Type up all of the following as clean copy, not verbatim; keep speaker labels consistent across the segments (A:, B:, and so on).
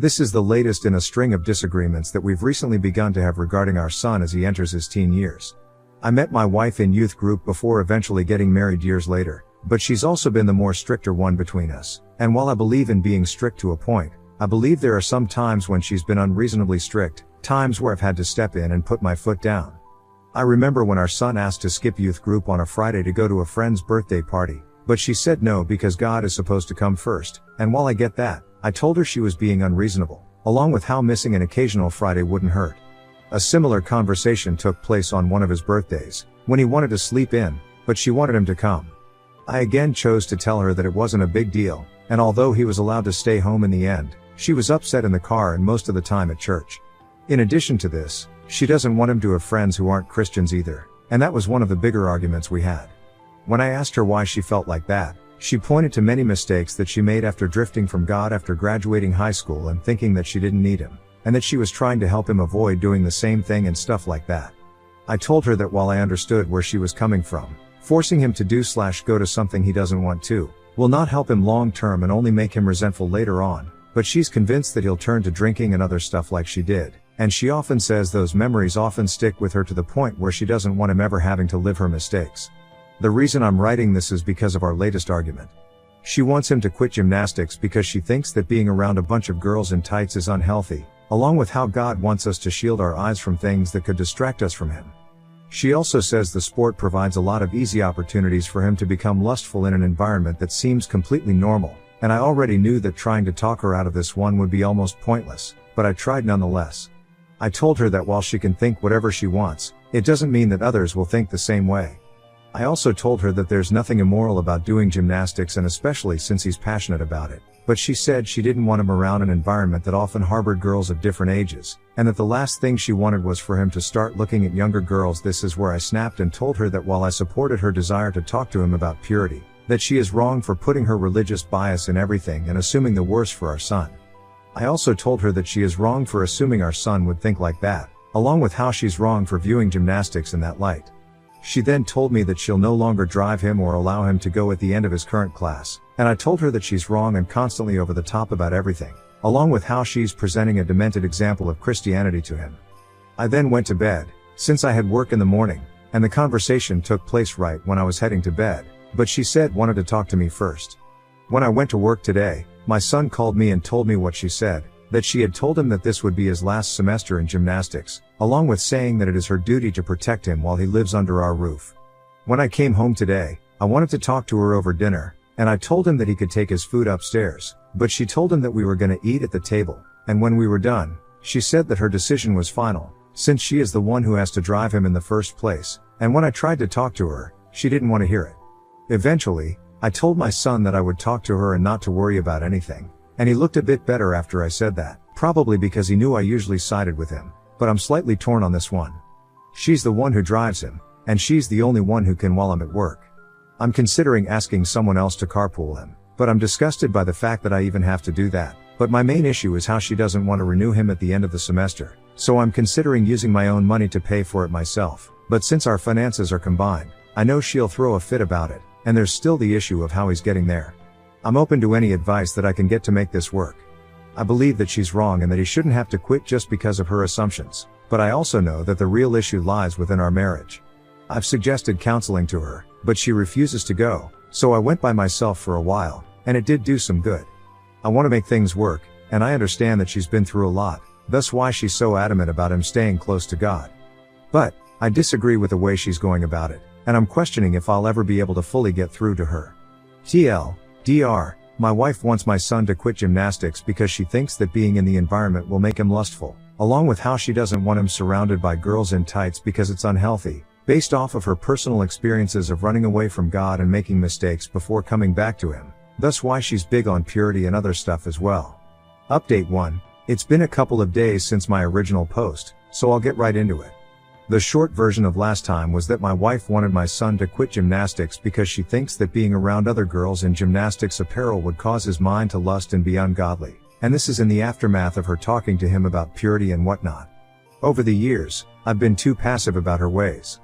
A: This is the latest in a string of disagreements that we've recently begun to have regarding our son as he enters his teen years. I met my wife in youth group before eventually getting married years later, but she's also been the more stricter one between us. And while I believe in being strict to a point, I believe there are some times when she's been unreasonably strict, times where I've had to step in and put my foot down. I remember when our son asked to skip youth group on a Friday to go to a friend's birthday party, but she said no because God is supposed to come first, and while I get that, I told her she was being unreasonable, along with how missing an occasional Friday wouldn't hurt. A similar conversation took place on one of his birthdays, when he wanted to sleep in, but she wanted him to come. I again chose to tell her that it wasn't a big deal, and although he was allowed to stay home in the end, she was upset in the car and most of the time at church. In addition to this, she doesn't want him to have friends who aren't Christians either, and that was one of the bigger arguments we had. When I asked her why she felt like that, she pointed to many mistakes that she made after drifting from God after graduating high school and thinking that she didn't need him, and that she was trying to help him avoid doing the same thing and stuff like that. I told her that while I understood where she was coming from, forcing him to do/go to something he doesn't want to, will not help him long term and only make him resentful later on, but she's convinced that he'll turn to drinking and other stuff like she did, and she often says those memories often stick with her to the point where she doesn't want him ever having to live her mistakes. The reason I'm writing this is because of our latest argument. She wants him to quit gymnastics because she thinks that being around a bunch of girls in tights is unhealthy, along with how God wants us to shield our eyes from things that could distract us from him. She also says the sport provides a lot of easy opportunities for him to become lustful in an environment that seems completely normal, and I already knew that trying to talk her out of this one would be almost pointless, but I tried nonetheless. I told her that while she can think whatever she wants, it doesn't mean that others will think the same way. I also told her that there's nothing immoral about doing gymnastics, and especially since he's passionate about it, but she said she didn't want him around an environment that often harbored girls of different ages, and that the last thing she wanted was for him to start looking at younger girls. This is where I snapped and told her that while I supported her desire to talk to him about purity, that she is wrong for putting her religious bias in everything and assuming the worst for our son. I also told her that she is wrong for assuming our son would think like that, along with how she's wrong for viewing gymnastics in that light. She then told me that she'll no longer drive him or allow him to go at the end of his current class, and I told her that she's wrong and constantly over the top about everything, along with how she's presenting a demented example of Christianity to him. I then went to bed, since I had work in the morning, and the conversation took place right when I was heading to bed, but she said wanted to talk to me first. When I went to work today, my son called me and told me what she said, that she had told him that this would be his last semester in gymnastics, along with saying that it is her duty to protect him while he lives under our roof. When I came home today, I wanted to talk to her over dinner, and I told him that he could take his food upstairs, but she told him that we were gonna eat at the table, and when we were done, she said that her decision was final, since she is the one who has to drive him in the first place, and when I tried to talk to her, she didn't want to hear it. Eventually, I told my son that I would talk to her and not to worry about anything, and he looked a bit better after I said that, probably because he knew I usually sided with him, but I'm slightly torn on this one. She's the one who drives him, and she's the only one who can while I'm at work. I'm considering asking someone else to carpool him, but I'm disgusted by the fact that I even have to do that, but my main issue is how she doesn't want to renew him at the end of the semester, so I'm considering using my own money to pay for it myself, but since our finances are combined, I know she'll throw a fit about it, and there's still the issue of how he's getting there. I'm open to any advice that I can get to make this work. I believe that she's wrong and that he shouldn't have to quit just because of her assumptions, but I also know that the real issue lies within our marriage. I've suggested counseling to her, but she refuses to go, so I went by myself for a while, and it did do some good. I want to make things work, and I understand that she's been through a lot, thus why she's so adamant about him staying close to God. But I disagree with the way she's going about it, and I'm questioning if I'll ever be able to fully get through to her. TLDR, my wife wants my son to quit gymnastics because she thinks that being in the environment will make him lustful, along with how she doesn't want him surrounded by girls in tights because it's unhealthy, based off of her personal experiences of running away from God and making mistakes before coming back to him, thus why she's big on purity and other stuff as well. Update 1. It's been a couple of days since my original post, so I'll get right into it. The short version of last time was that my wife wanted my son to quit gymnastics because she thinks that being around other girls in gymnastics apparel would cause his mind to lust and be ungodly, and this is in the aftermath of her talking to him about purity and whatnot. Over the years, I've been too passive about her ways.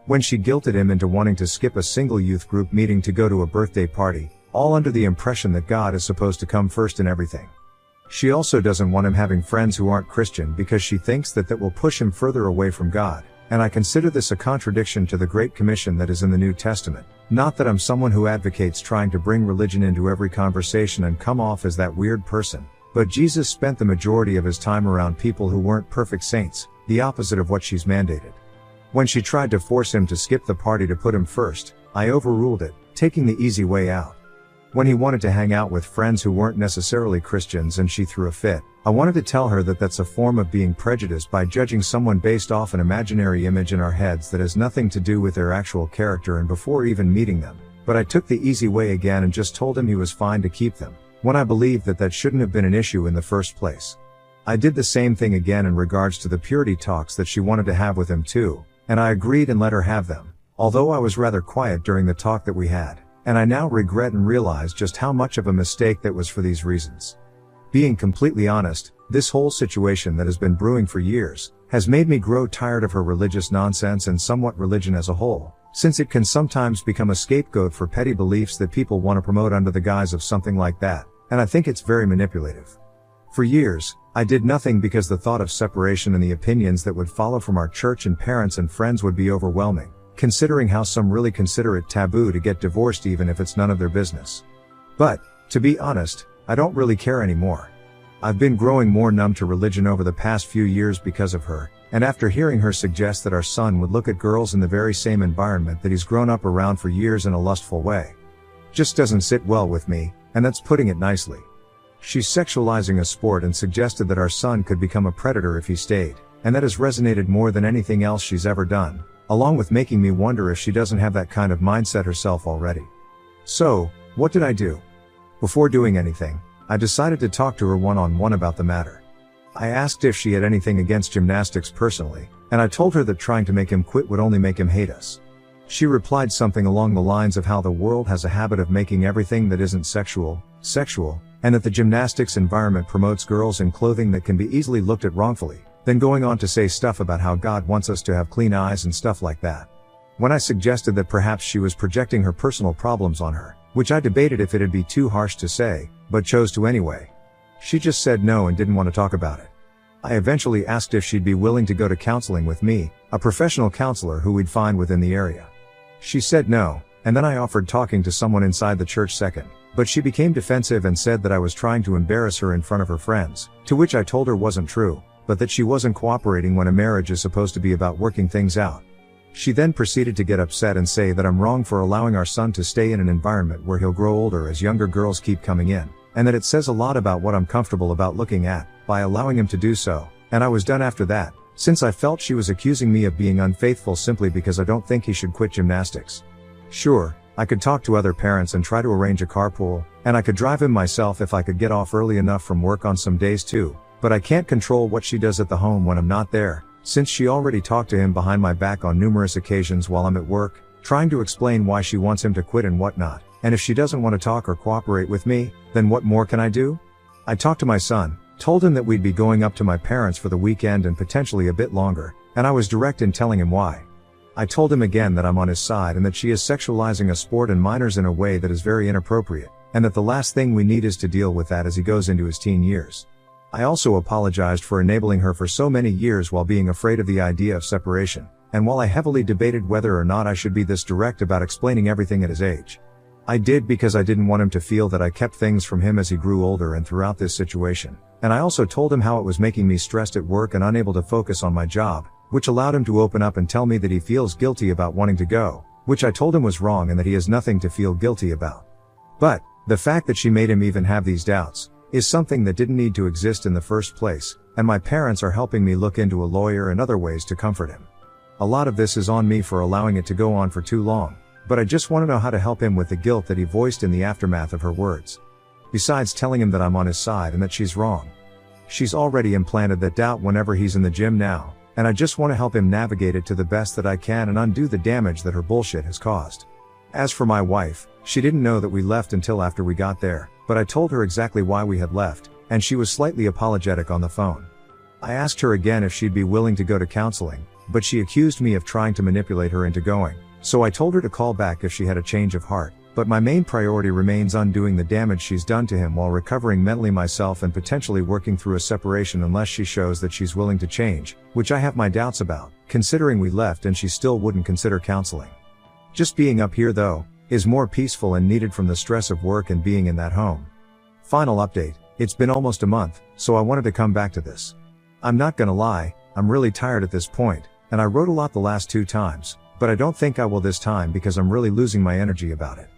A: When she guilted him into wanting to skip a single youth group meeting to go to a birthday party, all under the impression that God is supposed to come first in everything. She also doesn't want him having friends who aren't Christian because she thinks that will push him further away from God, and I consider this a contradiction to the Great Commission that is in the New Testament. Not that I'm someone who advocates trying to bring religion into every conversation and come off as that weird person, but Jesus spent the majority of his time around people who weren't perfect saints, the opposite of what she's mandated. When she tried to force him to skip the party to put him first, I overruled it, taking the easy way out. When he wanted to hang out with friends who weren't necessarily Christians and she threw a fit, I wanted to tell her that that's a form of being prejudiced by judging someone based off an imaginary image in our heads that has nothing to do with their actual character and before even meeting them. But I took the easy way again and just told him he was fine to keep them, when I believed that shouldn't have been an issue in the first place. I did the same thing again in regards to the purity talks that she wanted to have with him too, and I agreed and let her have them, although I was rather quiet during the talk that we had, and I now regret and realize just how much of a mistake that was for these reasons. Being completely honest, this whole situation that has been brewing for years, has made me grow tired of her religious nonsense and somewhat religion as a whole, since it can sometimes become a scapegoat for petty beliefs that people want to promote under the guise of something like that, and I think it's very manipulative. For years, I did nothing because the thought of separation and the opinions that would follow from our church and parents and friends would be overwhelming, considering how some really consider it taboo to get divorced even if it's none of their business. But, to be honest, I don't really care anymore. I've been growing more numb to religion over the past few years because of her, and after hearing her suggest that our son would look at girls in the very same environment that he's grown up around for years in a lustful way. Just doesn't sit well with me, and that's putting it nicely. She's sexualizing a sport and suggested that our son could become a predator if he stayed, and that has resonated more than anything else she's ever done, along with making me wonder if she doesn't have that kind of mindset herself already. So, what did I do? Before doing anything, I decided to talk to her one-on-one about the matter. I asked if she had anything against gymnastics personally, and I told her that trying to make him quit would only make him hate us. She replied something along the lines of how the world has a habit of making everything that isn't sexual, and that the gymnastics environment promotes girls in clothing that can be easily looked at wrongfully, then going on to say stuff about how God wants us to have clean eyes and stuff like that. When I suggested that perhaps she was projecting her personal problems on her, which I debated if it'd be too harsh to say, but chose to anyway, she just said no and didn't want to talk about it. I eventually asked if she'd be willing to go to counseling with me, a professional counselor who we'd find within the area. She said no, and then I offered talking to someone inside the church second, but she became defensive and said that I was trying to embarrass her in front of her friends, to which I told her wasn't true, but that she wasn't cooperating when a marriage is supposed to be about working things out. She then proceeded to get upset and say that I'm wrong for allowing our son to stay in an environment where he'll grow older as younger girls keep coming in, and that it says a lot about what I'm comfortable about looking at, by allowing him to do so, and I was done after that, since I felt she was accusing me of being unfaithful simply because I don't think he should quit gymnastics. Sure, I could talk to other parents and try to arrange a carpool, and I could drive him myself if I could get off early enough from work on some days too, but I can't control what she does at the home when I'm not there, since she already talked to him behind my back on numerous occasions while I'm at work, trying to explain why she wants him to quit and whatnot, and if she doesn't want to talk or cooperate with me, then what more can I do? I talked to my son, told him that we'd be going up to my parents for the weekend and potentially a bit longer, and I was direct in telling him why. I told him again that I'm on his side and that she is sexualizing a sport and minors in a way that is very inappropriate, and that the last thing we need is to deal with that as he goes into his teen years. I also apologized for enabling her for so many years while being afraid of the idea of separation, and while I heavily debated whether or not I should be this direct about explaining everything at his age. I did because I didn't want him to feel that I kept things from him as he grew older and throughout this situation, and I also told him how it was making me stressed at work and unable to focus on my job, which allowed him to open up and tell me that he feels guilty about wanting to go, which I told him was wrong and that he has nothing to feel guilty about. But, the fact that she made him even have these doubts, is something that didn't need to exist in the first place, and my parents are helping me look into a lawyer and other ways to comfort him. A lot of this is on me for allowing it to go on for too long, but I just want to know how to help him with the guilt that he voiced in the aftermath of her words. Besides telling him that I'm on his side and that she's wrong. She's already implanted that doubt whenever he's in the gym now, and I just want to help him navigate it to the best that I can and undo the damage that her bullshit has caused. As for my wife, she didn't know that we left until after we got there, but I told her exactly why we had left, and she was slightly apologetic on the phone. I asked her again if she'd be willing to go to counseling, but she accused me of trying to manipulate her into going, so I told her to call back if she had a change of heart, but my main priority remains undoing the damage she's done to him while recovering mentally myself and potentially working through a separation unless she shows that she's willing to change, which I have my doubts about, considering we left and she still wouldn't consider counseling. Just being up here though, is more peaceful and needed from the stress of work and being in that home. Final update, it's been almost a month, so I wanted to come back to this. I'm not gonna lie, I'm really tired at this point, and I wrote a lot the last 2 times, but I don't think I will this time because I'm really losing my energy about it.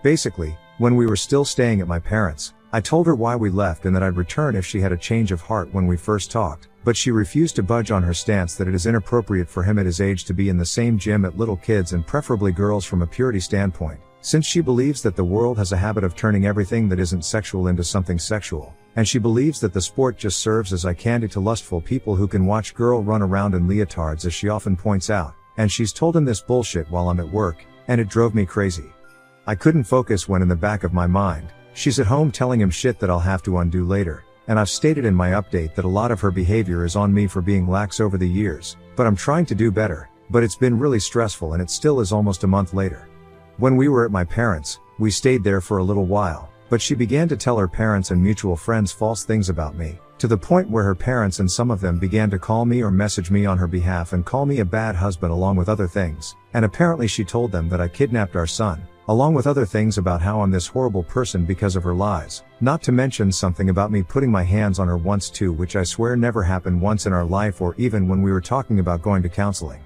A: Basically, when we were still staying at my parents', I told her why we left and that I'd return if she had a change of heart when we first talked, but she refused to budge on her stance that it is inappropriate for him at his age to be in the same gym at little kids and preferably girls from a purity standpoint, since she believes that the world has a habit of turning everything that isn't sexual into something sexual, and she believes that the sport just serves as eye candy to lustful people who can watch girl run around in leotards, as she often points out, and she's told him this bullshit while I'm at work, and it drove me crazy. I couldn't focus when in the back of my mind, she's at home telling him shit that I'll have to undo later, and I've stated in my update that a lot of her behavior is on me for being lax over the years, but I'm trying to do better, but it's been really stressful and it still is almost a month later. When we were at my parents', we stayed there for a little while, but she began to tell her parents and mutual friends false things about me, to the point where her parents and some of them began to call me or message me on her behalf and call me a bad husband along with other things, and apparently she told them that I kidnapped our son, along with other things about how I'm this horrible person because of her lies, not to mention something about me putting my hands on her once too, which I swear never happened once in our life or even when we were talking about going to counseling.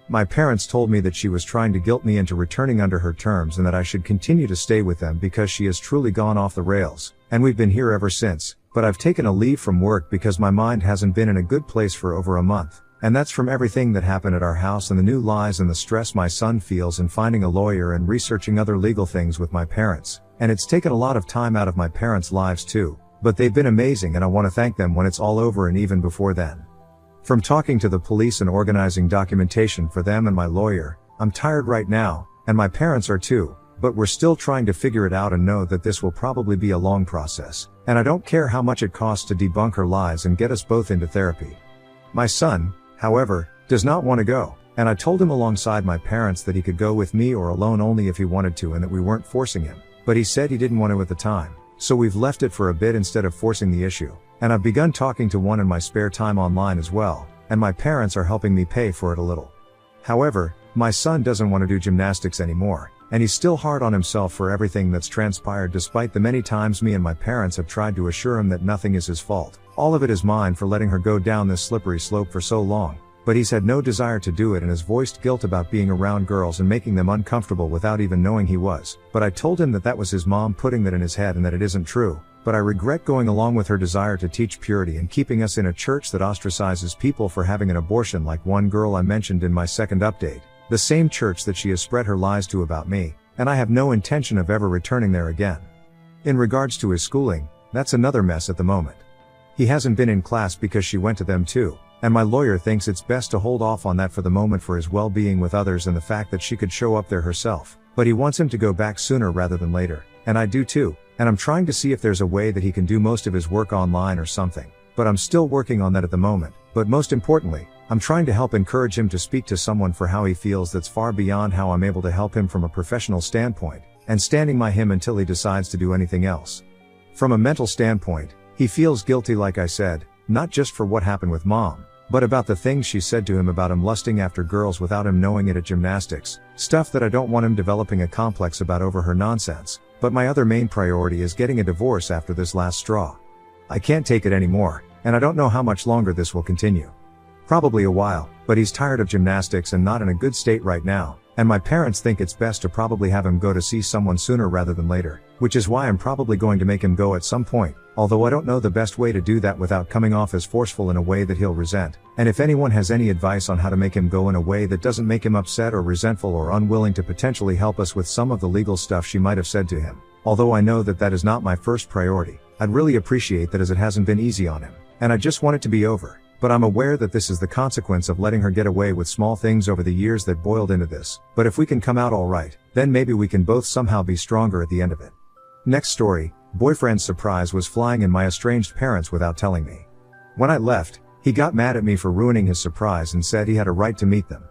A: My parents told me that she was trying to guilt me into returning under her terms and that I should continue to stay with them because she has truly gone off the rails, and we've been here ever since, but I've taken a leave from work because my mind hasn't been in a good place for over a month. And that's from everything that happened at our house and the new lies and the stress my son feels in finding a lawyer and researching other legal things with my parents. And it's taken a lot of time out of my parents' lives too, but they've been amazing and I want to thank them when it's all over and even before then. From talking to the police and organizing documentation for them and my lawyer, I'm tired right now, and my parents are too, but we're still trying to figure it out and know that this will probably be a long process, and I don't care how much it costs to debunk her lies and get us both into therapy. My son, however, does not want to go, and I told him alongside my parents that he could go with me or alone only if he wanted to and that we weren't forcing him, but he said he didn't want to at the time, so we've left it for a bit instead of forcing the issue, and I've begun talking to one in my spare time online as well, and my parents are helping me pay for it a little. However, my son doesn't want to do gymnastics anymore, and he's still hard on himself for everything that's transpired despite the many times me and my parents have tried to assure him that nothing is his fault. All of it is mine for letting her go down this slippery slope for so long, but he's had no desire to do it and has voiced guilt about being around girls and making them uncomfortable without even knowing he was. But I told him that that was his mom putting that in his head and that it isn't true, but I regret going along with her desire to teach purity and keeping us in a church that ostracizes people for having an abortion, like one girl I mentioned in my second update, the same church that she has spread her lies to about me, and I have no intention of ever returning there again. In regards to his schooling, that's another mess at the moment. He hasn't been in class because she went to them too, and my lawyer thinks it's best to hold off on that for the moment for his well-being with others and the fact that she could show up there herself, but he wants him to go back sooner rather than later, and I do too, and I'm trying to see if there's a way that he can do most of his work online or something, but I'm still working on that at the moment, but most importantly, I'm trying to help encourage him to speak to someone for how he feels that's far beyond how I'm able to help him from a professional standpoint, and standing by him until he decides to do anything else. From a mental standpoint, he feels guilty, like I said, not just for what happened with mom, but about the things she said to him about him lusting after girls without him knowing it at gymnastics, stuff that I don't want him developing a complex about over her nonsense, but my other main priority is getting a divorce after this last straw. I can't take it anymore, and I don't know how much longer this will continue. Probably a while, but he's tired of gymnastics and not in a good state right now, and my parents think it's best to probably have him go to see someone sooner rather than later, which is why I'm probably going to make him go at some point, although I don't know the best way to do that without coming off as forceful in a way that he'll resent, and if anyone has any advice on how to make him go in a way that doesn't make him upset or resentful or unwilling to potentially help us with some of the legal stuff she might have said to him, although I know that that is not my first priority, I'd really appreciate that, as it hasn't been easy on him, and I just want it to be over. But I'm aware that this is the consequence of letting her get away with small things over the years that boiled into this. But if we can come out all right, then maybe we can both somehow be stronger at the end of it. Next story, boyfriend's surprise was flying in my estranged parents without telling me. When I left, he got mad at me for ruining his surprise and said he had a right to meet them.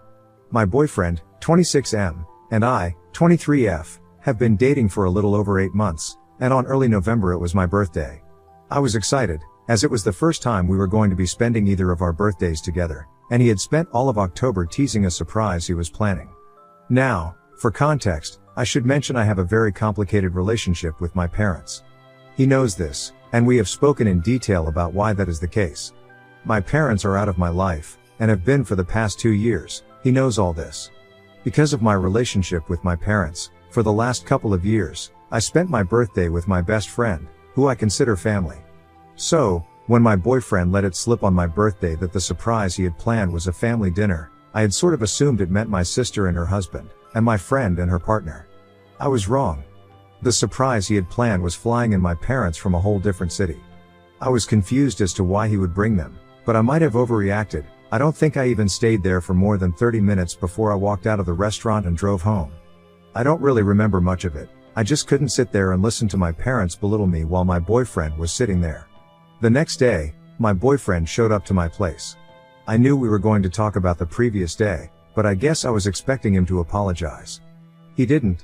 A: My boyfriend, 26M, and I, 23F, have been dating for a little over 8 months, and on early November it was my birthday. I was excited, as it was the first time we were going to be spending either of our birthdays together, and he had spent all of October teasing a surprise he was planning. Now, for context, I should mention I have a very complicated relationship with my parents. He knows this, and we have spoken in detail about why that is the case. My parents are out of my life, and have been for the past 2 years. He knows all this. Because of my relationship with my parents, for the last couple of years, I spent my birthday with my best friend, who I consider family. So, when my boyfriend let it slip on my birthday that the surprise he had planned was a family dinner, I had sort of assumed it meant my sister and her husband, and my friend and her partner. I was wrong. The surprise he had planned was flying in my parents from a whole different city. I was confused as to why he would bring them, but I might have overreacted. I don't think I even stayed there for more than 30 minutes before I walked out of the restaurant and drove home. I don't really remember much of it. I just couldn't sit there and listen to my parents belittle me while my boyfriend was sitting there. The next day, my boyfriend showed up to my place. I knew we were going to talk about the previous day, but I guess I was expecting him to apologize. He didn't.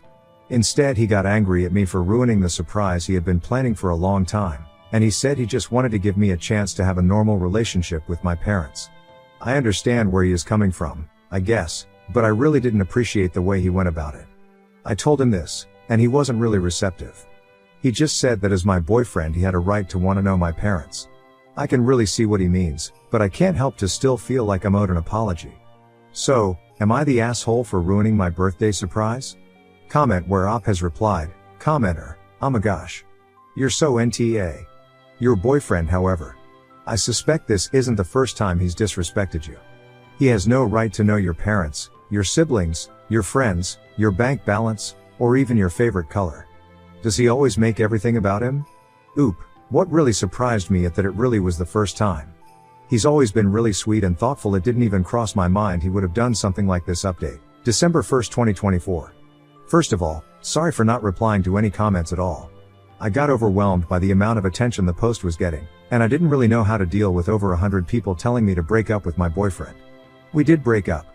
A: Instead, he got angry at me for ruining the surprise he had been planning for a long time, and he said he just wanted to give me a chance to have a normal relationship with my parents. I understand where he is coming from, I guess, but I really didn't appreciate the way he went about it. I told him this, and he wasn't really receptive. He just said that as my boyfriend he had a right to want to know my parents. I can really see what he means, but I can't help to still feel like I'm owed an apology. So, am I the asshole for ruining my birthday surprise? Comment where Op has replied, commenter, oh my gosh. You're so NTA. Your boyfriend, however. I suspect this isn't the first time he's disrespected you. He has no right to know your parents, your siblings, your friends, your bank balance, or even your favorite color. Does he always make everything about him? Oop, what really surprised me is that it really was the first time. He's always been really sweet and thoughtful. It didn't even cross my mind he would have done something like this. Update, December 1st, 2024. First of all, sorry for not replying to any comments at all. I got overwhelmed by the amount of attention the post was getting, and I didn't really know how to deal with over 100 people telling me to break up with my boyfriend. We did break up.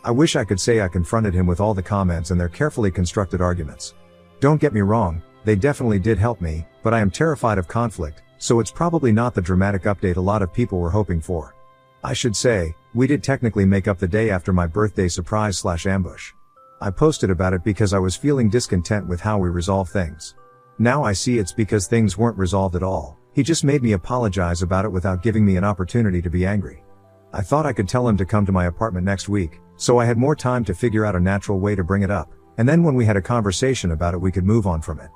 A: I wish I could say I confronted him with all the comments and their carefully constructed arguments. Don't get me wrong, they definitely did help me, but I am terrified of conflict, so it's probably not the dramatic update a lot of people were hoping for. I should say, we did technically make up the day after my birthday surprise/ambush. I posted about it because I was feeling discontent with how we resolved things. Now I see it's because things weren't resolved at all. He just made me apologize about it without giving me an opportunity to be angry. I thought I could tell him to come to my apartment next week, so I had more time to figure out a natural way to bring it up, and then when we had a conversation about it we could move on from it.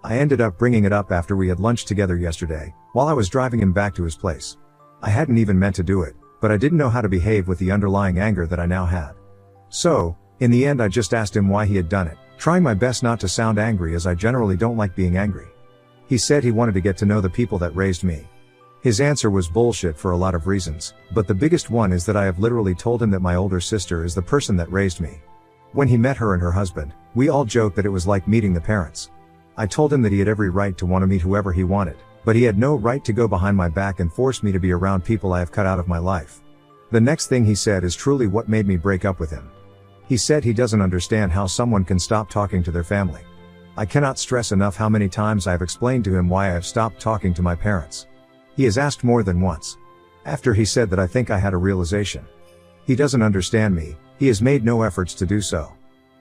A: I ended up bringing it up after we had lunch together yesterday, while I was driving him back to his place. I hadn't even meant to do it, but I didn't know how to behave with the underlying anger that I now had. So, in the end I just asked him why he had done it, trying my best not to sound angry as I generally don't like being angry. He said he wanted to get to know the people that raised me. His answer was bullshit for a lot of reasons, but the biggest one is that I have literally told him that my older sister is the person that raised me. When he met her and her husband, we all joked that it was like meeting the parents. I told him that he had every right to want to meet whoever he wanted, but he had no right to go behind my back and force me to be around people I have cut out of my life. The next thing he said is truly what made me break up with him. He said he doesn't understand how someone can stop talking to their family. I cannot stress enough how many times I have explained to him why I have stopped talking to my parents. He has asked more than once. After he said that, I think I had a realization. He doesn't understand me, he has made no efforts to do so.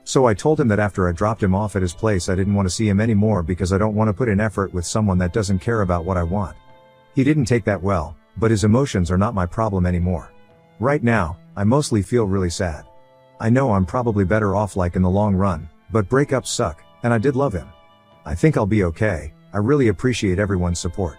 A: So I told him that after I dropped him off at his place I didn't want to see him anymore because I don't want to put in effort with someone that doesn't care about what I want. He didn't take that well, but his emotions are not my problem anymore. Right now, I mostly feel really sad. I know I'm probably better off like in the long run, but breakups suck, and I did love him. I think I'll be okay. I really appreciate everyone's support.